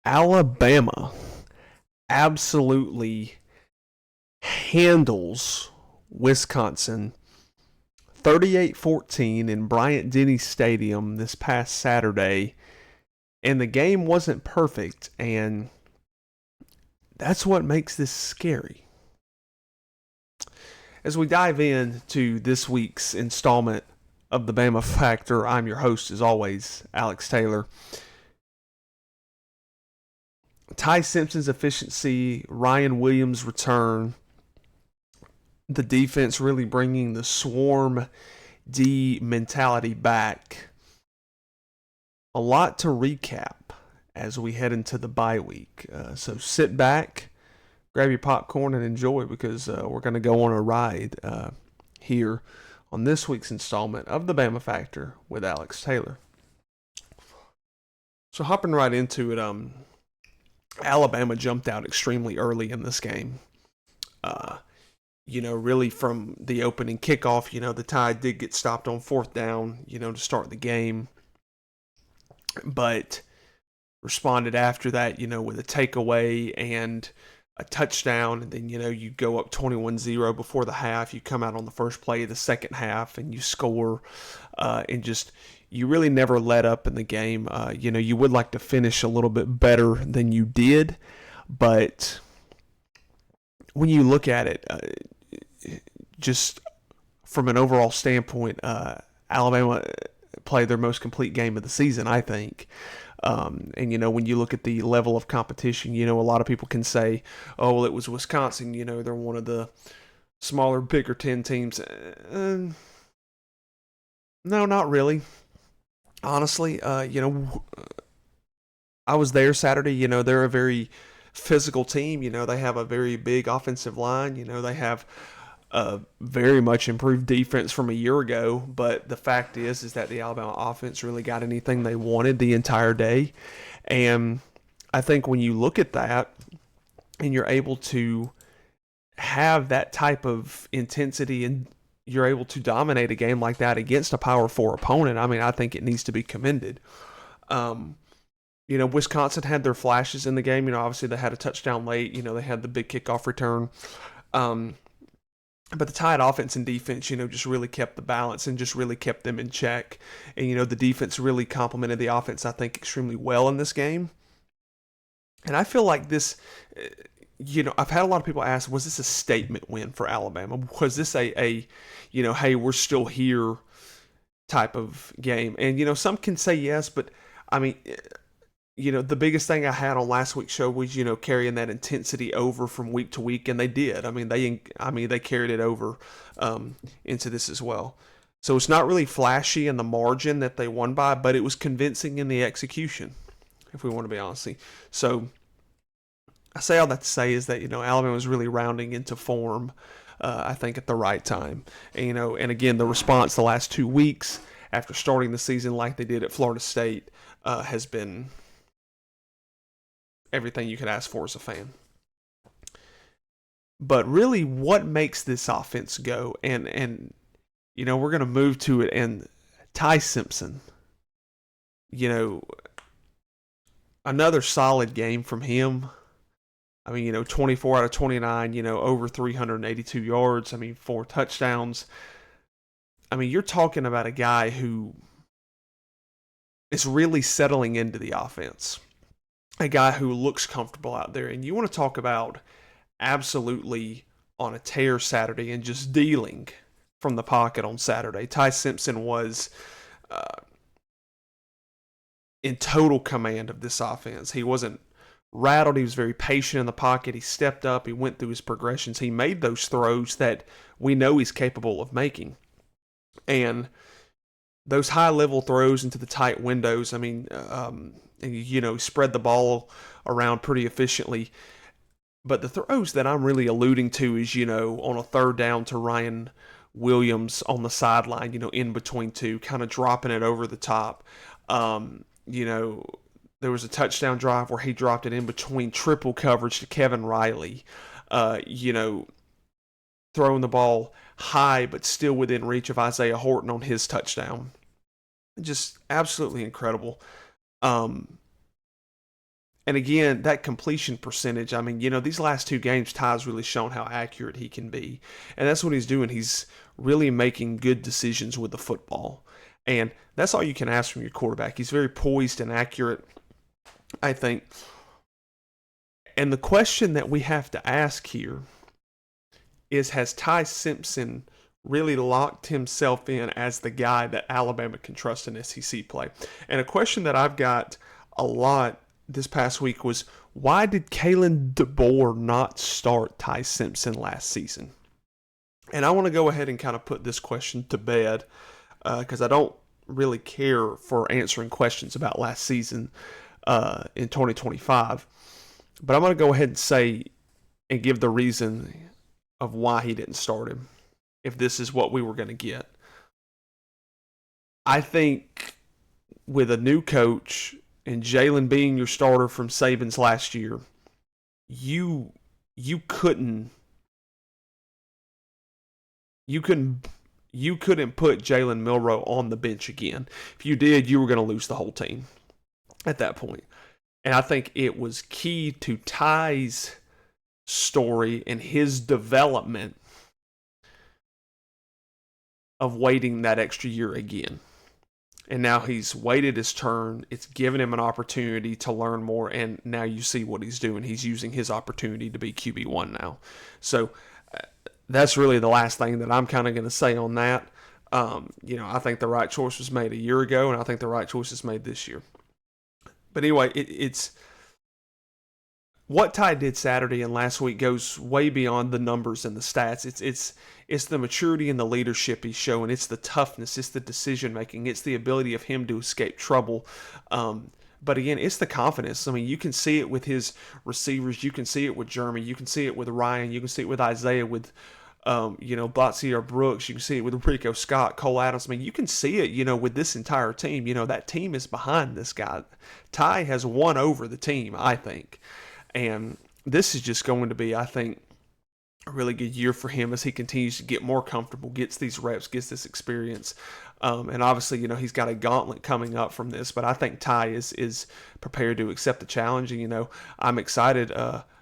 Alabama absolutely handles Wisconsin 38-14 in Bryant-Denny Stadium this past Saturday, and the game wasn't perfect, and that's what makes this scary. As we dive into this week's installment of the Bama Factor, I'm your host, as always, Alex Taylor. Ty Simpson's efficiency, Ryan Williams' return, the defense really bringing the swarm D mentality back. A lot to recap as we head into the bye week. So sit back, grab your popcorn, and enjoy, because we're going to go on a ride here on this week's installment of the Bama Factor with Alex Taylor. So hopping right into it, Alabama jumped out extremely early in this game. Really from the opening kickoff, the Tide did get stopped on fourth down, to start the game. But responded after that, with a takeaway and a touchdown. And then, you go up 21-0 before the half. You come out on the first play of the second half and you score. And just, you really never let up in the game. You would like to finish a little bit better than you did. But when you look at it, just from an overall standpoint, Alabama played their most complete game of the season, I think. And, when you look at the level of competition, a lot of people can say, oh, well, it was Wisconsin. They're one of the smaller, bigger 10 teams. No, not really. Honestly, I was there Saturday. They're a very physical team. They have a very big offensive line. They have a very much improved defense from a year ago, but the fact is that the Alabama offense really got anything they wanted the entire day. And I think when you look at that and you're able to have that type of intensity and you're able to dominate a game like that against a Power 4 opponent, I think it needs to be commended. Wisconsin had their flashes in the game. Obviously they had a touchdown late. They had the big kickoff return. But the Tide offense and defense, just really kept the balance and just really kept them in check. And, the defense really complemented the offense, I think, extremely well in this game. And I feel like this, I've had a lot of people ask, was this a statement win for Alabama? Was this a hey, we're still here type of game? And, some can say yes, but, the biggest thing I had on last week's show was, carrying that intensity over from week to week, and they did. They carried it over into this as well. So it's not really flashy in the margin that they won by, but it was convincing in the execution, if we want to be honest. So I say all that to say is that, Alabama was really rounding into form, I think, at the right time. And, and again, the response the last 2 weeks after starting the season like they did at Florida State has been everything you could ask for as a fan. But really, what makes this offense go? And we're going to move to it. And Ty Simpson, another solid game from him. 24 out of 29, over 382 yards. 4 touchdowns. You're talking about a guy who is really settling into the offense. A guy who looks comfortable out there. And you want to talk about absolutely on a tear Saturday and just dealing from the pocket on Saturday. Ty Simpson was in total command of this offense. He wasn't rattled. He was very patient in the pocket. He stepped up. He went through his progressions. He made those throws that we know he's capable of making. And those high-level throws into the tight windows, spread the ball around pretty efficiently. But the throws that I'm really alluding to is, on a third down to Ryan Williams on the sideline, in between two, kind of dropping it over the top. There was a touchdown drive where he dropped it in between triple coverage to Kevin Riley, throwing the ball high but still within reach of Isaiah Horton on his touchdown. Just absolutely incredible. And again, that completion percentage, I mean, these last two games, Ty's really shown how accurate he can be. And that's what he's doing. He's really making good decisions with the football. And that's all you can ask from your quarterback. He's very poised and accurate, I think. And the question that we have to ask here is, has Ty Simpson really locked himself in as the guy that Alabama can trust in SEC play? And a question that I've got a lot this past week was, why did Kalen DeBoer not start Ty Simpson last season? And I want to go ahead and kind of put this question to bed because I don't really care for answering questions about last season in 2025. But I'm going to go ahead and say and give the reason of why he didn't start him, if this is what we were going to get. I think with a new coach and Jalen being your starter from Saban's last year, you couldn't put Jalen Milroe on the bench again. If you did, you were going to lose the whole team at that point. And I think it was key to Ty's story and his development of waiting that extra year again. And now he's waited his turn. It's given him an opportunity to learn more. And now you see what he's doing. He's using his opportunity to be QB1 now. So that's really the last thing that I'm kind of going to say on that. I think the right choice was made a year ago, and I think the right choice is made this year. But anyway, it's what Ty did Saturday and last week goes way beyond the numbers and the stats. It's the maturity and the leadership he's showing. It's the toughness. It's the decision making. It's the ability of him to escape trouble. But again, it's the confidence. I mean, you can see it with his receivers. You can see it with Jeremy. You can see it with Ryan. You can see it with Isaiah, with Botsy or Brooks. You can see it with Rico Scott, Cole Adams. I mean, you can see it, with this entire team. That team is behind this guy. Ty has won over the team, I think. And this is just going to be, I think, a really good year for him as he continues to get more comfortable, gets these reps, gets this experience. And obviously, he's got a gauntlet coming up from this. But I think Ty is prepared to accept the challenge. And, I'm excited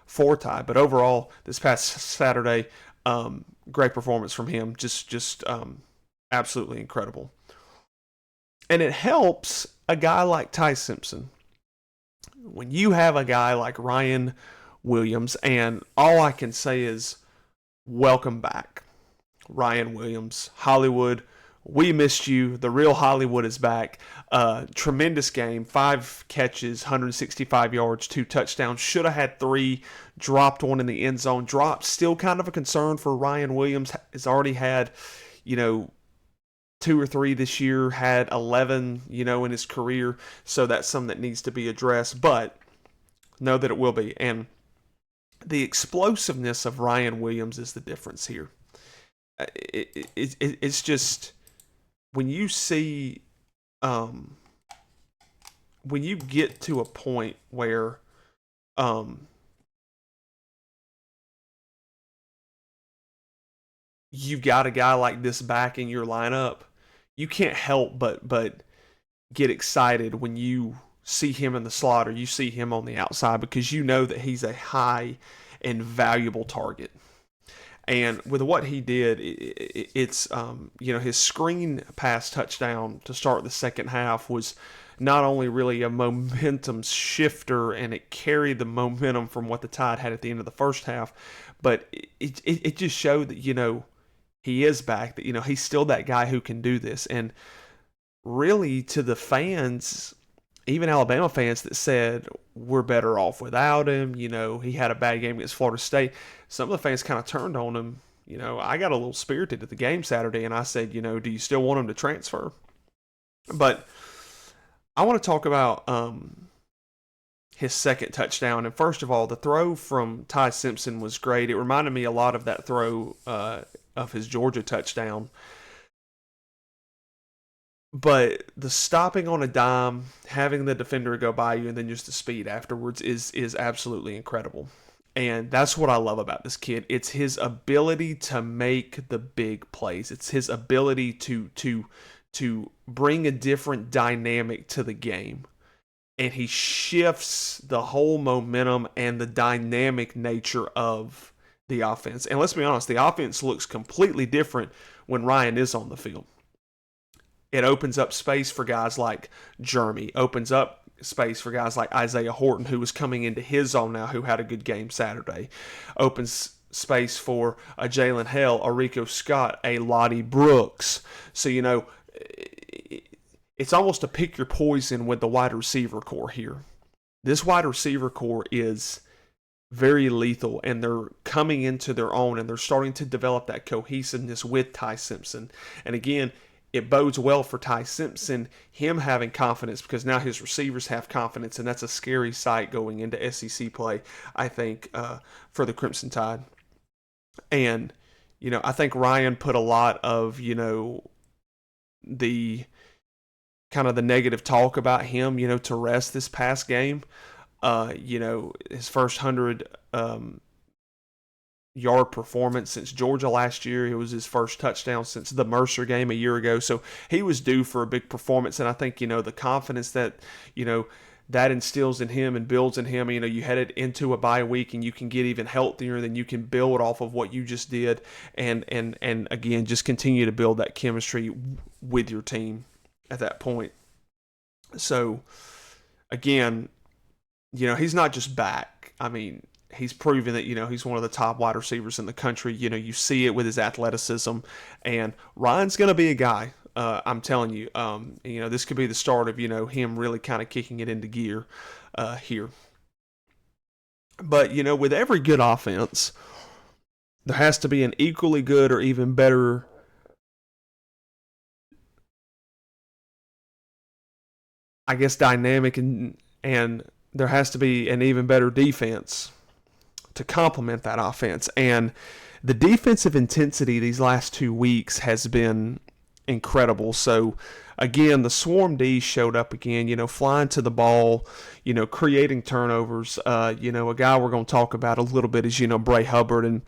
for Ty. But overall, this past Saturday, great performance from him. Just absolutely incredible. And it helps a guy like Ty Simpson. When you have a guy like Ryan Williams, and all I can say is welcome back, Ryan Williams. Hollywood, we missed you. The real Hollywood is back. Tremendous game. 5 catches, 165 yards, 2 touchdowns. Should have had 3. Dropped one in the end zone. Dropped. Still kind of a concern for Ryan Williams. Has already had, 2 or 3 this year. Had 11, in his career. So that's something that needs to be addressed. But know that it will be. And the explosiveness of Ryan Williams is the difference here. It's just, when you see, when you get to a point where you've got a guy like this back in your lineup, you can't help but get excited when you see him in the slot or you see him on the outside, because you know that he's a high and valuable target. And with what he did, it's his screen pass touchdown to start the second half was not only really a momentum shifter, and it carried the momentum from what the Tide had at the end of the first half, but it just showed that, he is back, that, he's still that guy who can do this. And really, to the fans, even Alabama fans that said we're better off without him, he had a bad game against Florida State, some of the fans kind of turned on him. I got a little spirited at the game Saturday, and I said, do you still want him to transfer? But I want to talk about his second touchdown. And first of all, the throw from Ty Simpson was great. It reminded me a lot of that throw of his Georgia touchdown. But the stopping on a dime, having the defender go by you, and then just the speed afterwards is absolutely incredible. And that's what I love about this kid. It's his ability to make the big plays. It's his ability to bring a different dynamic to the game. and he shifts the whole momentum and the dynamic nature of the offense. And let's be honest, the offense looks completely different when Ryan is on the field. It opens up space for guys like Jeremy, opens up space for guys like Isaiah Horton, who was coming into his zone now, who had a good game Saturday, opens space for a Jalen Hale, a Rico Scott, a Lottie Brooks. So, it's almost a pick your poison with the wide receiver core here. This wide receiver core is very lethal, and they're coming into their own, and they're starting to develop that cohesiveness with Ty Simpson. And again, it bodes well for Ty Simpson, him having confidence, because now his receivers have confidence, and that's a scary sight going into SEC play, I think, for the Crimson Tide. And, I think Ryan put a lot of, the kind of the negative talk about him, to rest this past game. His first 100 yard performance since Georgia last year. It was his first touchdown since the Mercer game a year ago. So he was due for a big performance. And I think, the confidence that, that instills in him and builds in him. You headed into a bye week and you can get even healthier, then you can build off of what you just did. And again, just continue to build that chemistry with your team at that point. So again, he's not just back. He's proven that, he's one of the top wide receivers in the country. You see it with his athleticism. And Ryan's going to be a guy, I'm telling you. This could be the start of, him really kind of kicking it into gear here. But, with every good offense, there has to be an equally good or even better dynamic, and there has to be an even better defense to complement that offense. And the defensive intensity these last 2 weeks has been incredible. So again, the Swarm D showed up again, flying to the ball, creating turnovers. A guy we're going to talk about a little bit is, Bray Hubbard. And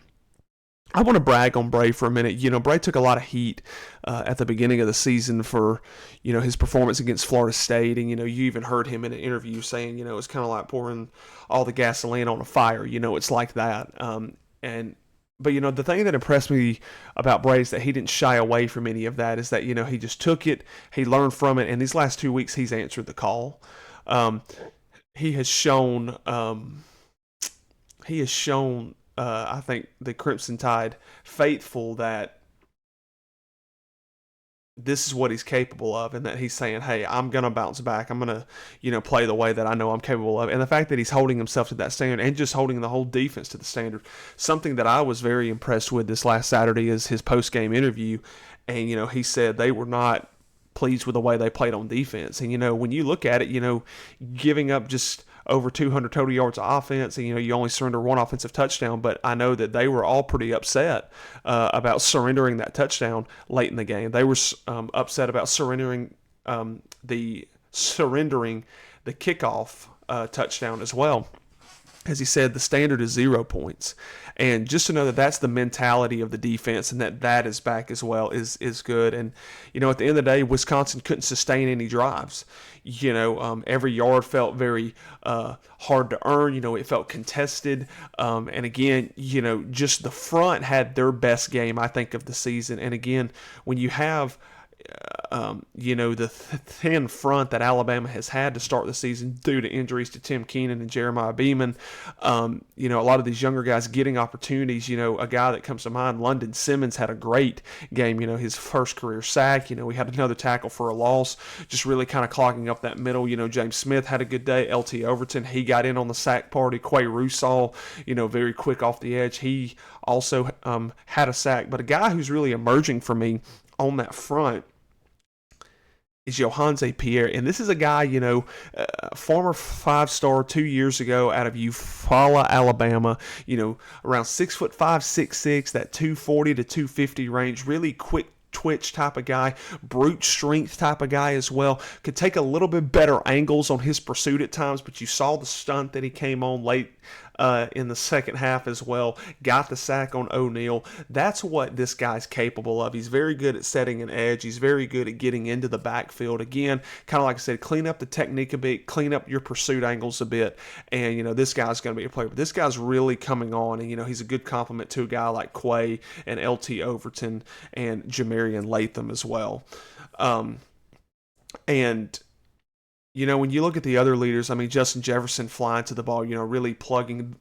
I want to brag on Bray for a minute. Bray took a lot of heat at the beginning of the season for, his performance against Florida State. And, you even heard him in an interview saying, it's kind of like pouring all the gasoline on a fire. It's like that. But, the thing that impressed me about Bray is that he didn't shy away from any of that, is that, he just took it, he learned from it, and these last 2 weeks he's answered the call. He has shown, I think, the Crimson Tide faithful that this is what he's capable of, and that he's saying, hey, I'm going to bounce back. I'm going to, play the way that I know I'm capable of. And the fact that he's holding himself to that standard and just holding the whole defense to the standard. Something that I was very impressed with this last Saturday is his post-game interview. And, he said they were not pleased with the way they played on defense. And, when you look at it, giving up just over 200 total yards of offense, and you only surrender one offensive touchdown, but I know that they were all pretty upset about surrendering that touchdown late in the game. They were upset about surrendering the kickoff touchdown as well. As he said, the standard is 0 points. And just to know that that's the mentality of the defense, and that is back as well, is good. And, at the end of the day, Wisconsin couldn't sustain any drives. Every yard felt very hard to earn. It felt contested. And again, just the front had their best game, I think, of the season. And again, when you have the thin front that Alabama has had to start the season due to injuries to Tim Keenan and Jeremiah Beeman, a lot of these younger guys getting opportunities. A guy that comes to mind, London Simmons, had a great game, his first career sack. We had another tackle for a loss, just really kind of clogging up that middle. James Smith had a good day. LT Overton, he got in on the sack party. Quay Rusall, very quick off the edge. He also had a sack. But a guy who's really emerging for me on that front is Johanze Pierre. And this is a guy, former 5-star 2 years ago out of Eufaula, Alabama, around 6'5", 6'6", that 240 to 250 range, really quick twitch type of guy, brute strength type of guy as well. Could take a little bit better angles on his pursuit at times, but you saw the stunt that he came on late in the second half as well. Got the sack on O'Neal. That's what this guy's capable of. He's very good at setting an edge. He's very good at getting into the backfield. Again, kind of like I said, clean up the technique a bit, clean up your pursuit angles a bit, and this guy's going to be a player. But this guy's really coming on, and he's a good complement to a guy like Quay and LT Overton and Jamarian Latham as well. And when you look at the other leaders, I mean, Justin Jefferson flying to the ball, really plugging,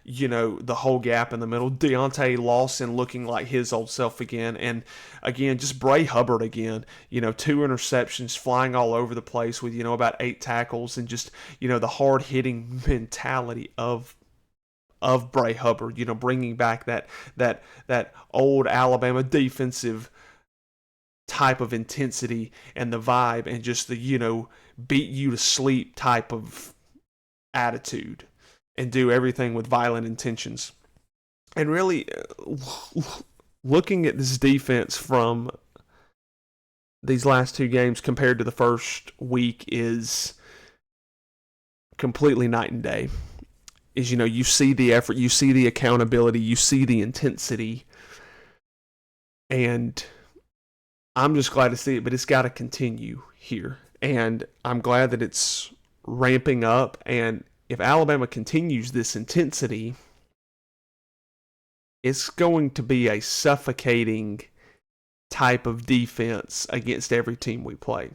the whole gap in the middle. Deontay Lawson looking like his old self again. And again, just Bray Hubbard again, 2 interceptions, flying all over the place with, about 8 tackles, and just, the hard hitting mentality of Bray Hubbard, bringing back that old Alabama defensive type of intensity and the vibe, and just the beat you to sleep type of attitude, and do everything with violent intentions. And really, looking at this defense from these last 2 games compared to the first week is completely night and day. You see the effort, you see the accountability, you see the intensity, and I'm just glad to see it, but it's got to continue here. And I'm glad that it's ramping up. And if Alabama continues this intensity, it's going to be a suffocating type of defense against every team we play.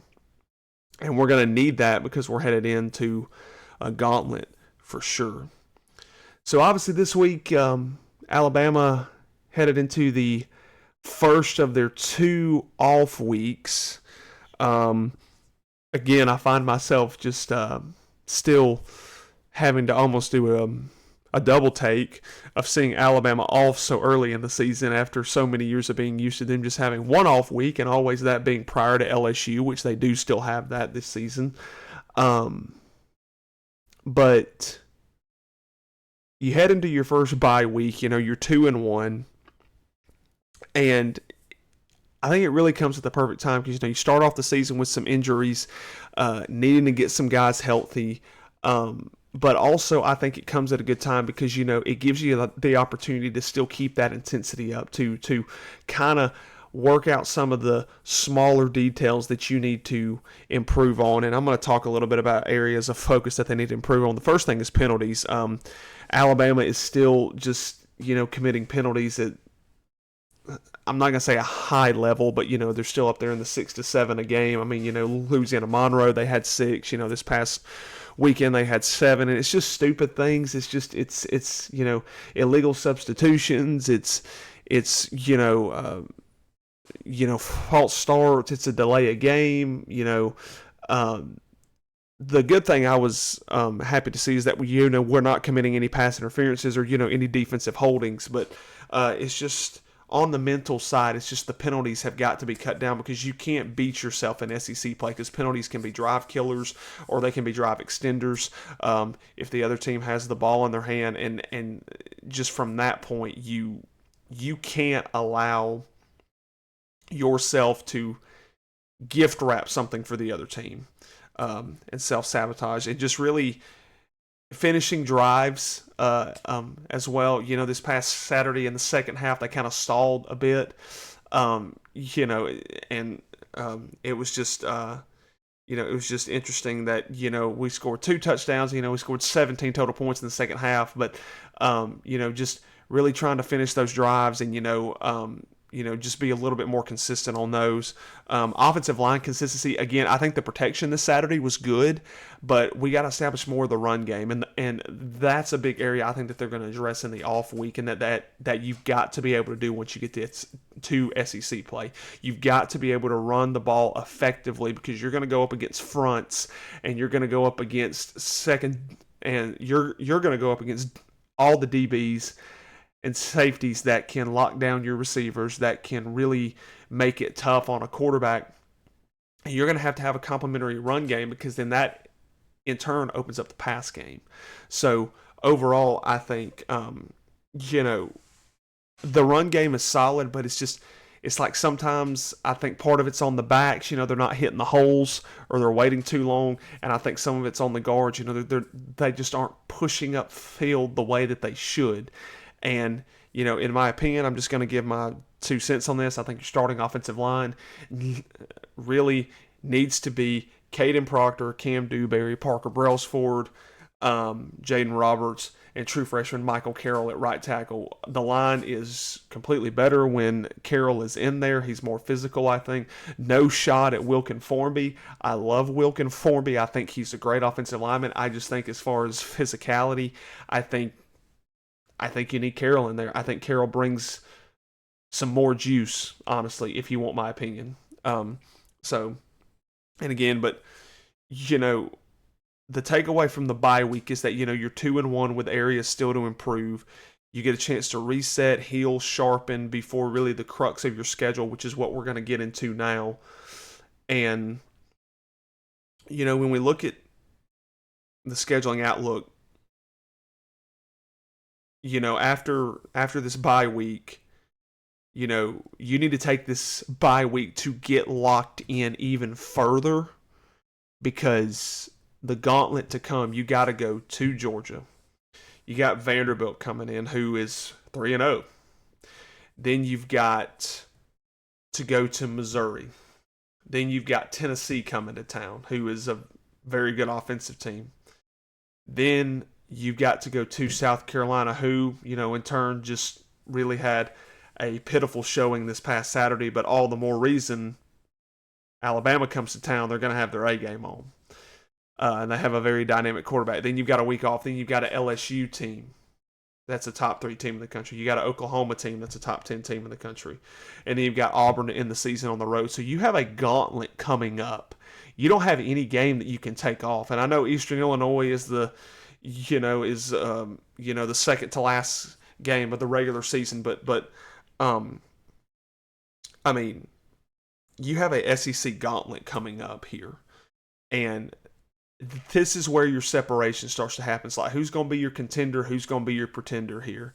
And we're going to need that because we're headed into a gauntlet for sure. So obviously this week, Alabama headed into the first of their 2 off weeks. Again, I find myself just still having to almost do a double take of seeing Alabama off so early in the season after so many years of being used to them just having 1 off week, and always that being prior to LSU, which they do still have that this season. But you head into your first bye week, you're 2-1. And I think it really comes at the perfect time because, you start off the season with some injuries, needing to get some guys healthy. But also I think it comes at a good time because, it gives you the opportunity to still keep that intensity up, to kind of work out some of the smaller details that you need to improve on. And I'm going to talk a little bit about areas of focus that they need to improve on. The first thing is penalties. Alabama is still just, committing penalties at, I'm not going to say a high level, but, they're still up there in the 6 to 7 a game. I mean, Louisiana Monroe, they had 6, this past weekend they had 7, and it's just stupid things. It's just, it's illegal substitutions. It's false starts. It's a delay a game, the good thing I was happy to see is that we're not committing any pass interferences or any defensive holdings, but it's just on the mental side, it's just the penalties have got to be cut down because you can't beat yourself in SEC play because penalties can be drive killers or they can be drive extenders if the other team has the ball in their hand, and just from that point you can't allow yourself to gift wrap something for the other team. And self-sabotage, and just really finishing drives as well. This past Saturday in the second half, they kind of stalled a bit, and it was just, it was just interesting that, we scored 2 touchdowns, we scored 17 total points in the second half, but, just really trying to finish those drives and, just be a little bit more consistent on those. Offensive line consistency, again, I think the protection this Saturday was good, but we got to establish more of the run game, and that's a big area I think that they're going to address in the off week, and that you've got to be able to do once you get to SEC play. You've got to be able to run the ball effectively because you're going to go up against fronts, and you're going to go up against second, and you're going to go up against all the DBs and safeties that can lock down your receivers, that can really make it tough on a quarterback. And you're going to have a complementary run game because then that, in turn, opens up the pass game. So, overall, I think, the run game is solid, but it's just, it's like sometimes I think part of it's on the backs. They're not hitting the holes or they're waiting too long, and I think some of it's on the guards. They just aren't pushing up field the way that they should. And in my opinion, I'm just going to give my 2 cents on this. I think your starting offensive line really needs to be Caden Proctor, Cam Dewberry, Parker Brailsford, Jaden Roberts, and true freshman Michael Carroll at right tackle. The line is completely better when Carroll is in there. He's more physical, I think. No shot at Wilkin Formby. I love Wilkin Formby. I think he's a great offensive lineman. I just think as far as physicality, I think you need Carroll in there. I think Carroll brings some more juice, honestly, if you want my opinion. And again, but the takeaway from the bye week is that you're 2-1 with areas still to improve. You get a chance to reset, heal, sharpen before really the crux of your schedule, which is what we're going to get into now. And when we look at the scheduling outlook, after this bye week, you need to take this bye week to get locked in even further, because the gauntlet to come, you got to go to Georgia. You got Vanderbilt coming in, who is 3-0. Then you've got to go to Missouri. Then you've got Tennessee coming to town, who is a very good offensive team. Then you've got to go to South Carolina, who, in turn just really had a pitiful showing this past Saturday, but all the more reason Alabama comes to town, they're going to have their A game on. And they have a very dynamic quarterback. Then you've got a week off. Then you've got an LSU team that's a top 3 team in the country. You got an Oklahoma team that's a top 10 team in the country. And then you've got Auburn in the season on the road. So you have a gauntlet coming up. You don't have any game that you can take off. And I know Eastern Illinois is the second to last game of the regular season, but I mean, you have a SEC gauntlet coming up here, and this is where your separation starts to happen. It's like, who's going to be your contender, who's going to be your pretender here.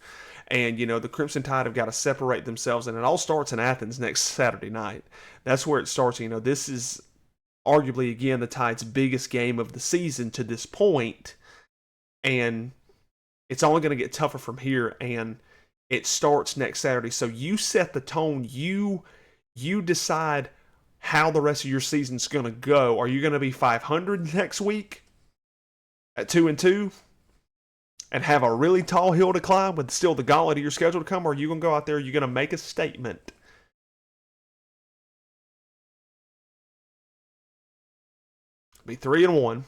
And, the Crimson Tide have got to separate themselves, and it all starts in Athens next Saturday night. That's where it starts. This is arguably, again, the Tide's biggest game of the season to this point, and it's only going to get tougher from here, and it starts next Saturday. So you set the tone. You decide how the rest of your season's going to go. Are you going to be 500 next week at 2-2 and have a really tall hill to climb with still the gauntlet of your schedule to come? Or are you going to go out there, you're going to make a statement? Be 3-1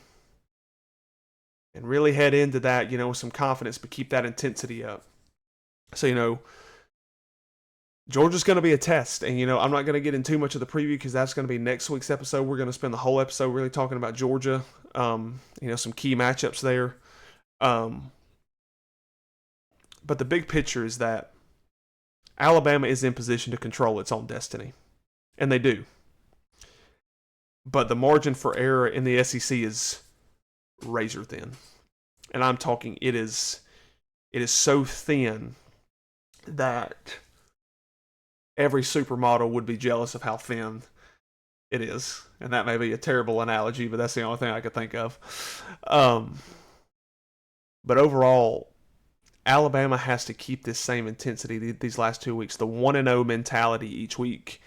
and really head into that, with some confidence, but keep that intensity up. So, Georgia's going to be a test, and I'm not going to get into too much of the preview because that's going to be next week's episode. We're going to spend the whole episode really talking about Georgia, some key matchups there. But the big picture is that Alabama is in position to control its own destiny, and they do. But the margin for error in the SEC is razor thin, and I'm talking it is so thin that every supermodel would be jealous of how thin it is. And that may be a terrible analogy, but that's the only thing I could think of. But overall, Alabama has to keep this same intensity these last 2 weeks, the 1-0 mentality each week.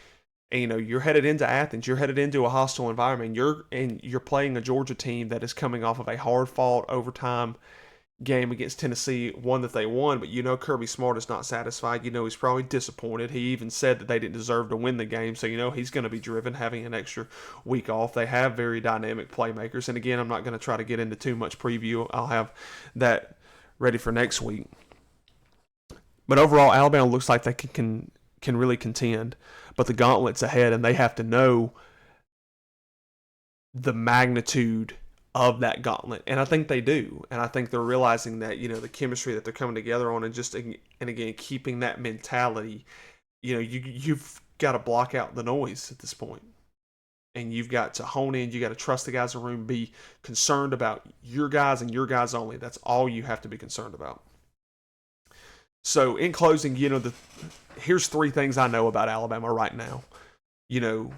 And, you're headed into Athens. You're headed into a hostile environment. You're playing a Georgia team that is coming off of a hard-fought overtime game against Tennessee, one that they won, but Kirby Smart is not satisfied. He's probably disappointed. He even said that they didn't deserve to win the game, so he's going to be driven having an extra week off. They have very dynamic playmakers, and again, I'm not going to try to get into too much preview. I'll have that ready for next week. But overall, Alabama looks like they can really contend, but the gauntlet's ahead, and they have to know the magnitude of that gauntlet, and I think they do, and I think they're realizing that the chemistry that they're coming together on, and again keeping that mentality. You've got to block out the noise at this point, and you've got to hone in. You got to trust the guys in the room, be concerned about your guys and your guys only. That's all you have to be concerned about. So in closing, here's three things I know about Alabama right now.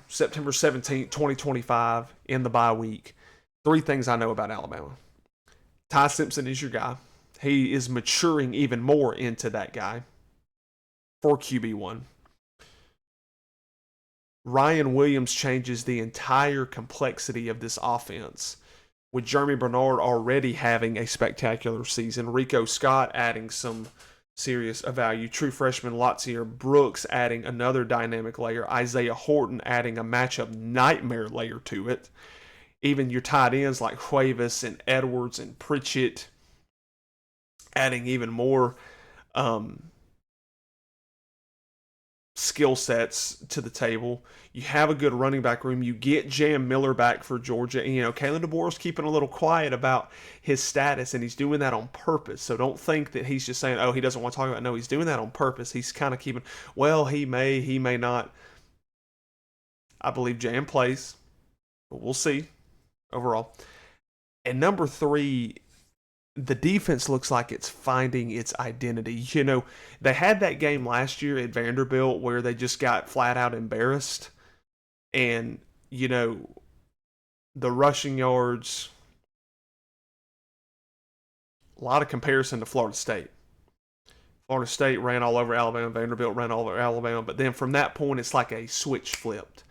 September 17th, 2025, in the bye week. Three things I know about Alabama. Ty Simpson is your guy. He is maturing even more into that guy for QB1. Ryan Williams changes the entire complexity of this offense, with Jeremy Bernard already having a spectacular season. Rico Scott adding some serious value. True freshman Latsier Brooks adding another dynamic layer. Isaiah Horton adding a matchup nightmare layer to it. Even your tight ends like Cuevas and Edwards and Pritchett adding even more skill sets to the table. You have a good running back room. You get Jam Miller back for Georgia. And, Kalen DeBoer's keeping a little quiet about his status, and he's doing that on purpose. So don't think that he's just saying, oh, he doesn't want to talk about it. No, he's doing that on purpose. He's kind of keeping, well, he may not. I believe Jam plays, but we'll see overall. And number three, the defense looks like it's finding its identity. They had that game last year at Vanderbilt where they just got flat out embarrassed. And, the rushing yards, a lot of comparison to Florida State. Florida State ran all over Alabama. Vanderbilt ran all over Alabama. But then from that point, it's like a switch flipped.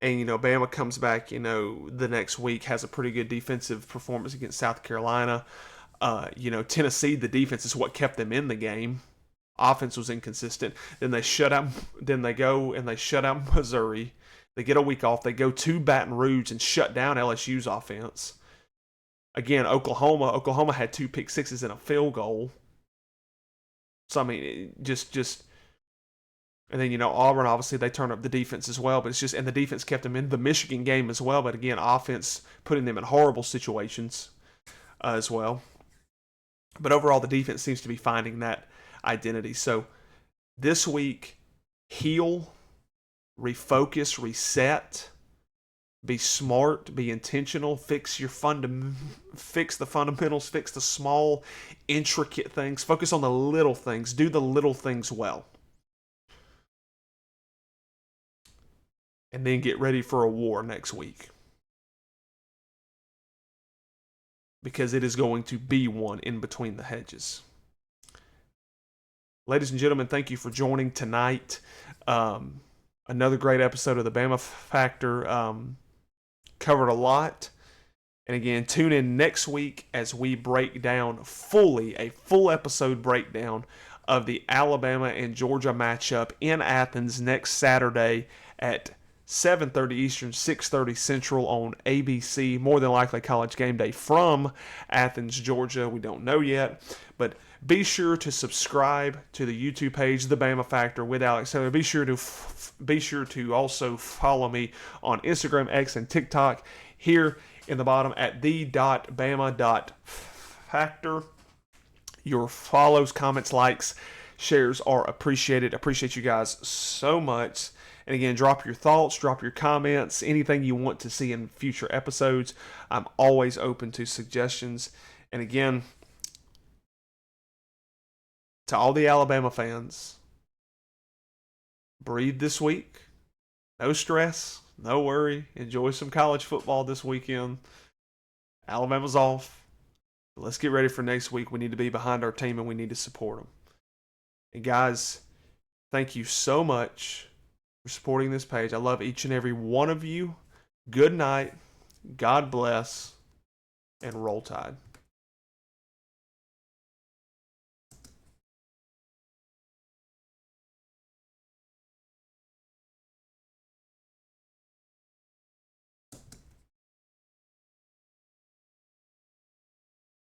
And, Bama comes back, the next week, has a pretty good defensive performance against South Carolina. Tennessee, the defense is what kept them in the game. Offense was inconsistent. Then they go and they shut out Missouri. They get a week off. They go to Baton Rouge and shut down LSU's offense. Again, Oklahoma had 2 pick sixes and a field goal. So, I mean, just and then, Auburn, obviously, they turn up the defense as well. But it's just, and the defense kept them in the Michigan game as well. But again, offense putting them in horrible situations as well. But overall, the defense seems to be finding that identity. So this week, heal, refocus, reset, be smart, be intentional, fix the fundamentals, fix the small, intricate things, focus on the little things, do the little things well. And then get ready for a war next week. Because it is going to be one in between the hedges. Ladies and gentlemen, thank you for joining tonight. Another great episode of the Bama Factor. Covered a lot. And again, tune in next week as we break down a full episode breakdown of the Alabama and Georgia matchup in Athens next Saturday at 7:30 Eastern, 6:30 Central on ABC. More than likely College Game Day from Athens, Georgia. We don't know yet. But be sure to subscribe to the YouTube page, The Bama Factor with Alex Taylor. Be sure to also follow me on Instagram, X, and TikTok here in the bottom at the.bama.factor. Your follows, comments, likes, shares are appreciated. Appreciate you guys so much. And again, drop your thoughts, drop your comments, anything you want to see in future episodes. I'm always open to suggestions. And again, to all the Alabama fans, breathe this week. No stress, no worry. Enjoy some college football this weekend. Alabama's off. Let's get ready for next week. We need to be behind our team and we need to support them. And guys, thank you so much for supporting this page. I love each and every one of you. Good night. God bless. And roll Tide.